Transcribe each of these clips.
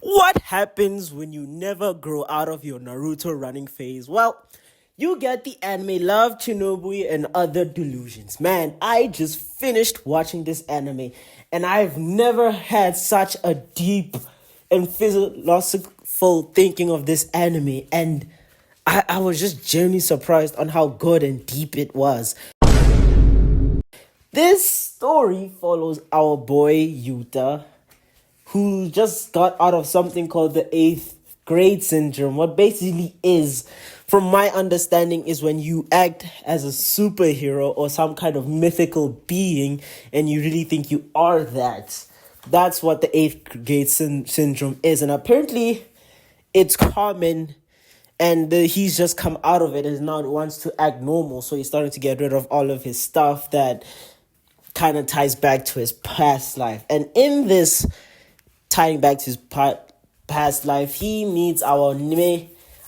What happens when you never grow out of your Naruto running phase? Well, you get the anime Love, Chunibyo, and Other Delusions. Man, I just finished watching this anime, and I've never had such a deep and philosophical thinking of this anime, and I was just genuinely surprised on how good and deep it was. This story follows our boy Yuta, who just got out of something called the eighth grade syndrome. What basically is, from my understanding, is when you act as a superhero or some kind of mythical being and you really think you are that. That's what the eighth grade syndrome is. And apparently it's common, and he's just come out of it and now wants to act normal. So he's starting to get rid of all of his stuff that kind of ties back to his past life. And in this tying back to his past life, he meets our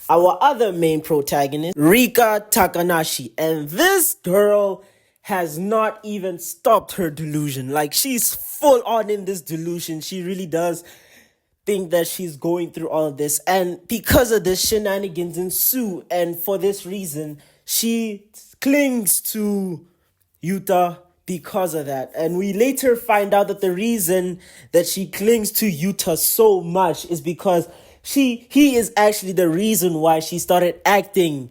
other main protagonist, Rika Takanashi. And this girl has not even stopped her delusion. Like, she's full on in this delusion. She really does think that she's going through all of this. And because of this, shenanigans ensue. And for this reason, she clings to Yuta because of that. And we later find out that the reason that she clings to Yuta so much is because he is actually the reason why she started having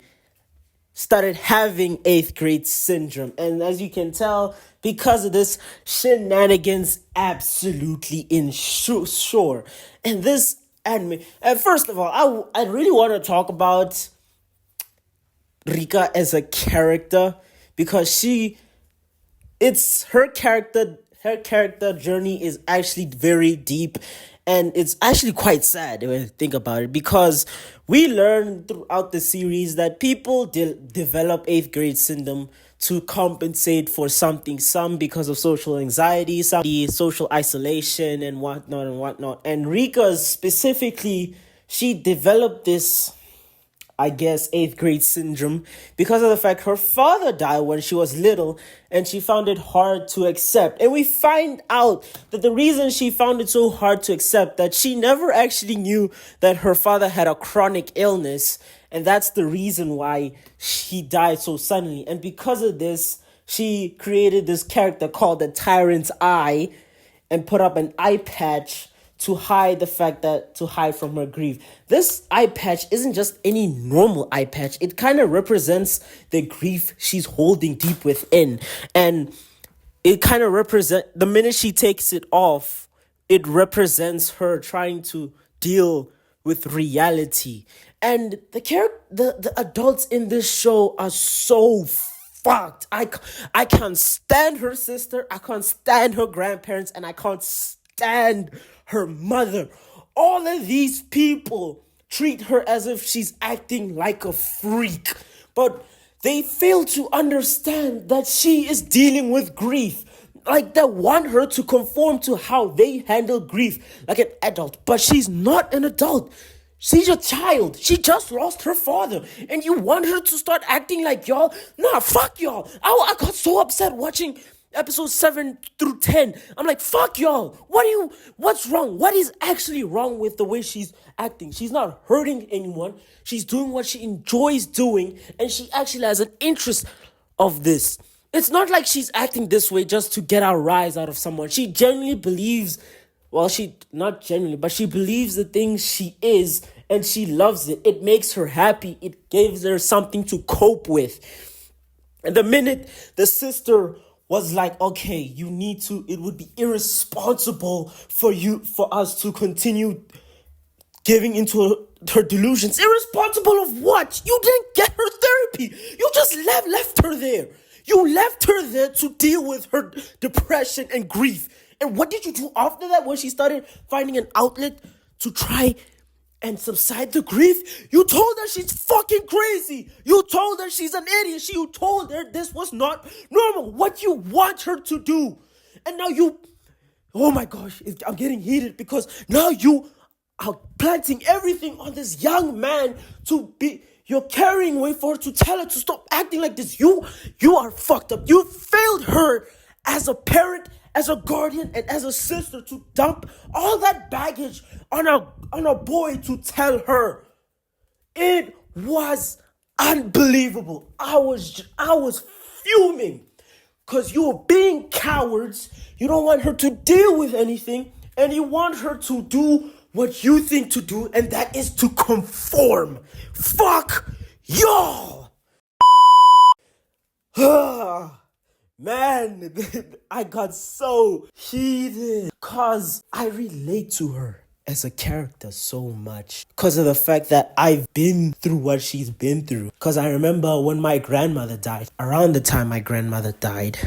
eighth grade syndrome. And as you can tell, because of this, shenanigans absolutely ensure. And this anime, and first of all, I really want to talk about Rika as a character, because her character journey is actually very deep, and it's actually quite sad when you think about it, because we learn throughout the series that people develop eighth grade syndrome to compensate for something, some because of social anxiety, some social isolation and whatnot. And Rika specifically, she developed this, I guess, eighth grade syndrome because of the fact her father died when she was little, and she found it hard to accept. And we find out that the reason she found it so hard to accept, that she never actually knew that her father had a chronic illness, and that's the reason why he died so suddenly. And because of this, she created this character called the Tyrant's Eye and put up an eye patch to hide from her grief. This eye patch isn't just any normal eye patch. It kind of represents the grief she's holding deep within. And it kind of the minute she takes it off, it represents her trying to deal with reality. And the adults in this show are so fucked. I can't stand her sister, I can't stand her grandparents, and I can't stand her mother. All of these people treat her as if she's acting like a freak, but they fail to understand that she is dealing with grief. Like, they want her to conform to how they handle grief like an adult, but she's not an adult. She's a child. She just lost her father, and you want her to start acting like y'all? Nah, fuck y'all. I got so upset watching episodes 7 through 10. I'm like, fuck y'all. What's wrong? What is actually wrong with the way she's acting? She's not hurting anyone. She's doing what she enjoys doing, and she actually has an interest of this. It's not like she's acting this way just to get a rise out of someone. She genuinely believes, she believes the things she is, and she loves it. It makes her happy. It gives her something to cope with. And the minute the sister was like, okay, it would be irresponsible for us to continue giving into her delusions. Irresponsible of what? You didn't get her therapy. You just left her there. You left her there to deal with her depression and grief. And what did you do after that when she started finding an outlet to try and subside the grief? You told her she's fucking crazy. You told her she's an idiot. You told her this was not normal. What you want her to do. And now oh my gosh, I'm getting heated, because now you are planting everything on this young man you're carrying away for her to tell her to stop acting like this. You are fucked up. You failed her as a parent as a guardian and as a sister to dump all that baggage on a boy to tell her. It was unbelievable. I was fuming because you were being cowards. You don't want her to deal with anything, and you want her to do what you think to do, and that is to conform. Fuck y'all. Man, I got so heated because I relate to her as a character so much because of the fact that I've been through what she's been through. Because I remember when my grandmother died, around the time my grandmother died,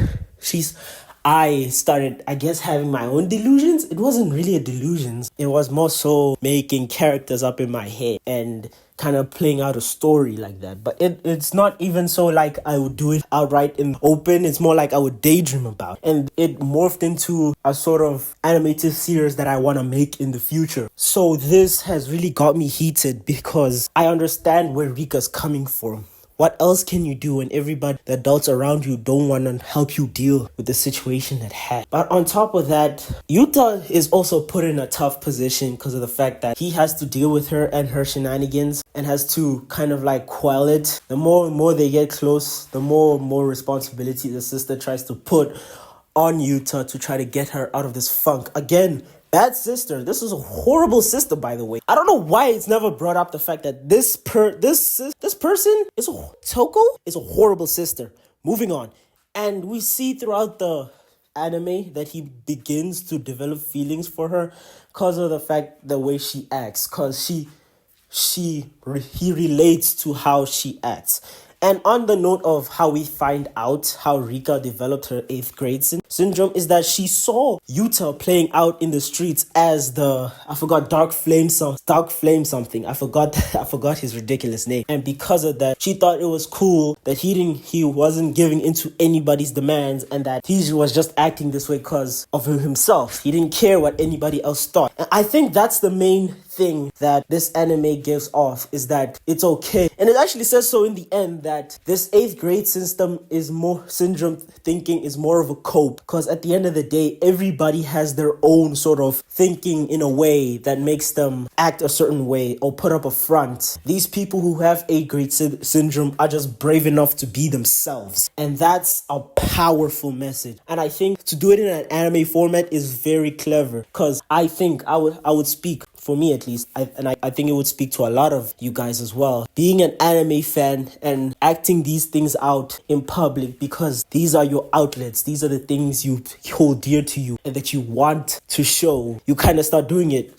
I started, I guess, having my own delusions. It wasn't really a delusions. It was more so making characters up in my head and kind of playing out a story like that. But it's not even so like I would do it outright in open. It's more like I would daydream about. And it morphed into a sort of animated series that I want to make in the future. So this has really got me heated because I understand where Rika's coming from. What else can you do when everybody, the adults around you, don't want to help you deal with the situation at hand? But on top of that, Yuta is also put in a tough position because of the fact that he has to deal with her and her shenanigans and has to kind of like quell it. The more and more they get close, the more and more responsibility the sister tries to put on Yuta to try to get her out of this funk. Again, bad sister. This is a horrible sister, by the way. I don't know why it's never brought up the fact that this person is Toko is a horrible sister. Moving on. And we see throughout the anime that he begins to develop feelings for her because of the way she acts. Because he relates to how she acts. And on the note of how we find out how Rika developed her 8th grade syndrome is that she saw Yuta playing out in the streets as Dark Flame something. I forgot his ridiculous name. And because of that, she thought it was cool that he wasn't giving into anybody's demands and that he was just acting this way because of himself. He didn't care what anybody else thought. And I think that's the main thing that this anime gives off, is that it's okay. And it actually says so in the end that this 8th grade syndrome thinking is more of a cope, because at the end of the day, everybody has their own sort of thinking in a way that makes them act a certain way or put up a front. These people who have 8th grade syndrome are just brave enough to be themselves, and that's a powerful message. And I think to do it in an anime format is very clever, because I think I would speak, for me at least, I think it would speak to a lot of you guys as well, being an anime fan and acting these things out in public, because these are your outlets, these are the things you hold dear to you and that you want to show. You kind of start doing it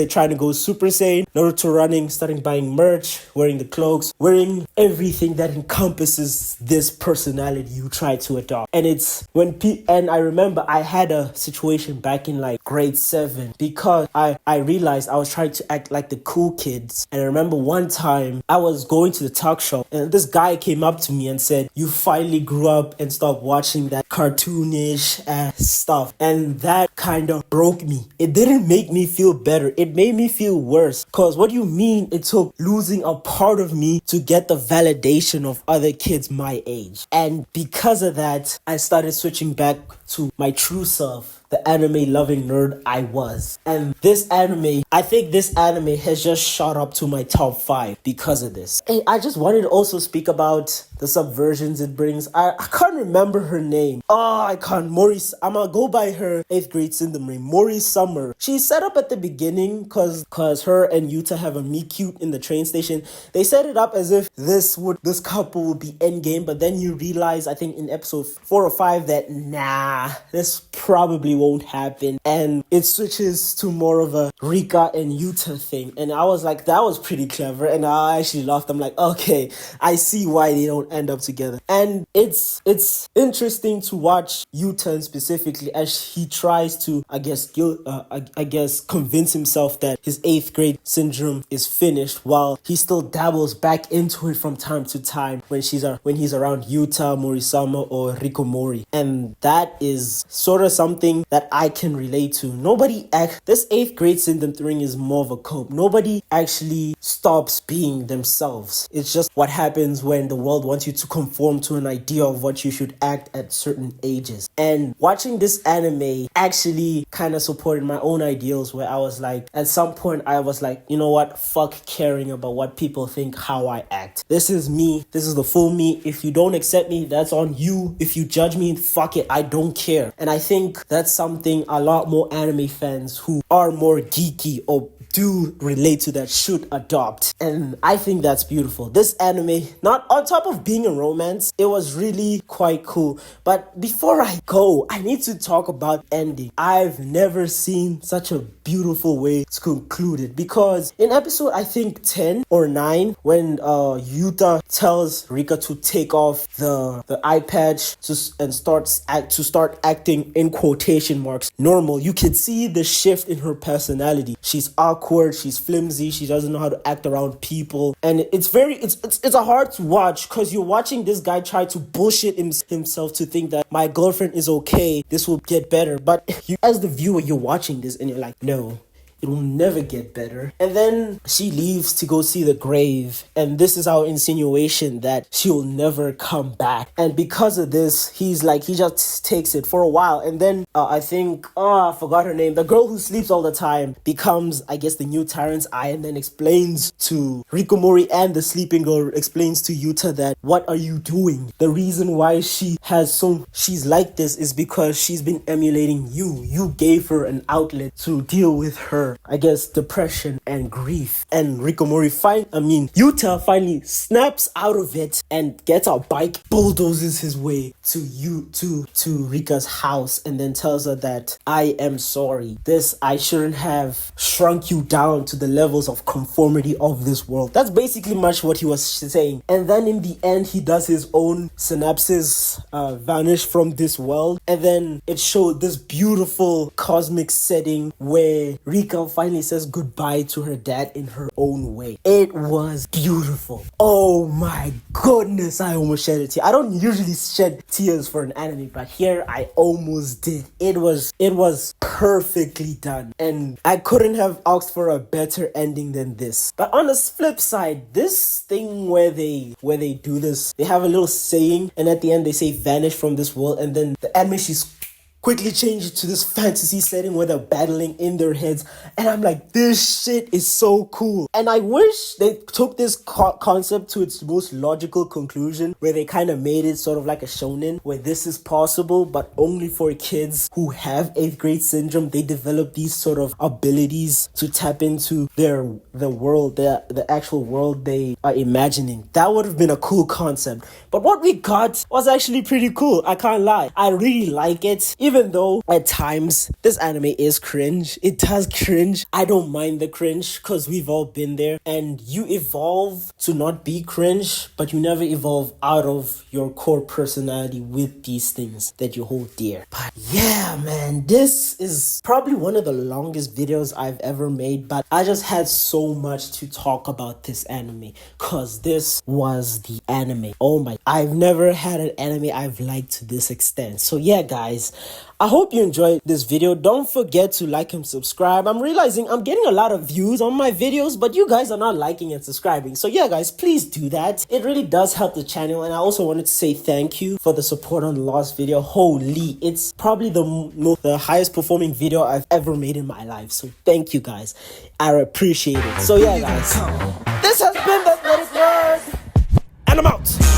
trying to go Super Saiyan, Naruto running, starting buying merch, wearing the cloaks, wearing everything that encompasses this personality you try to adopt. And it's and I remember I had a situation back in like grade 7, because I realized I was trying to act like the cool kids. And I remember one time I was going to the talk show and this guy came up to me and said, "You finally grew up and stopped watching that cartoonish stuff." And that kind of broke me. It didn't make me feel better. It made me feel worse. Because what do you mean it took losing a part of me to get the validation of other kids my age? And because of that, I started switching back to my true self, the anime loving nerd I was. And I think this anime has just shot up to my top 5 because of this. Hey, I just wanted to also speak about the subversions it brings. I can't remember her name. I can't. Maurice. I'm gonna go by her 8th grade syndrome name, Maurice Summer. She's set up at the beginning because her and Yuta have a meet cute in the train station. They set it up as if this couple would be endgame, but then you realize, I think in episode 4 or 5, that this probably won't happen, and it switches to more of a Rika and Yuta thing. And I was like, that was pretty clever, and I actually laughed. I'm like, okay, I see why they don't end up together. And it's interesting to watch Yuta specifically as he tries to, I guess convince himself that his 8th grade syndrome is finished, while he still dabbles back into it from time to time when he's around Yuta, Morisama, or Rikomori. And that is sort of something that I can relate to. This 8th grade syndrome thing is more of a cope. Nobody actually stops being themselves. It's just what happens when the world wants wants you to conform to an idea of what you should act at certain ages. And watching this anime actually kind of supported my own ideals, where I was like, at some point I was like, you know what, fuck caring about what people think how I act. This is me. This is the full me. If you don't accept me, that's on you. If you judge me, fuck it, I don't care. And I think that's something a lot more anime fans who are more geeky or do relate to that should adopt. And I think that's beautiful. This anime, not on top of being a romance, it was really quite cool. But before I go, I need to talk about ending. I've never seen such a beautiful way to conclude it, because in episode I think 10 or 9, when Yuta tells Rika to take off the eye patch and start acting in quotation marks normal, you can see the shift in her personality. She's awkward, she's flimsy, she doesn't know how to act around people, and it's a hard to watch, because you're watching this guy try to bullshit himself to think that my girlfriend is okay, this will get better, but you as the viewer, you're watching this and you're like, no, it will never get better. And then she leaves to go see the grave, and this is our insinuation that she will never come back. And because of this, he just takes it for a while, and then I think I forgot her name, the girl who sleeps all the time becomes, I guess, the new Tyrant's Eye, and then explains to Rikomori, and the sleeping girl explains to Yuta that, what are you doing? The reason why she's like this is because she's been emulating you. You gave her an outlet to deal with her, I guess, depression and grief. And Yuta finally snaps out of it and gets a bike, bulldozes his way to Rika's house, and then tells her that, I am sorry. I shouldn't have shrunk you down to the levels of conformity of this world. That's basically much what he was saying. And then in the end, he does his own synapses vanish from this world, and then it showed this beautiful cosmic setting where Rika finally says goodbye to her dad in her own way. It was beautiful. Oh my goodness, I almost shed a tear. I don't usually shed tears for an anime, but here I almost did. It was perfectly done, and I couldn't have asked for a better ending than this. But on the flip side, this thing where they do this, they have a little saying, and at the end they say vanish from this world, and then the anime, she's quickly change it to this fantasy setting where they're battling in their heads, and I'm like, this shit is so cool. And I wish they took this concept to its most logical conclusion, where they kind of made it sort of like a shonen, where this is possible, but only for kids who have 8th grade syndrome. They develop these sort of abilities to tap into the world, the actual world they are imagining. That would have been a cool concept. But what we got was actually pretty cool, I can't lie. I really like it. Even though at times this anime is cringe, it does cringe. I don't mind the cringe, because we've all been there, and you evolve to not be cringe, but you never evolve out of your core personality with these things that you hold dear. But yeah, man, this is probably one of the longest videos I've ever made, but I just had so much to talk about this anime, because this was the anime. Oh my, I've never had an anime I've liked to this extent. So yeah, guys, I hope you enjoyed this video. Don't forget to like and subscribe. I'm realizing I'm getting a lot of views on my videos, but you guys are not liking and subscribing. So yeah, guys, please do that. It really does help the channel. And I also wanted to say thank you for the support on the last video. Holy, it's probably the highest performing video I've ever made in my life. So thank you, guys. I appreciate it. So yeah, guys, this has been the Athletic Nerd, and I'm out.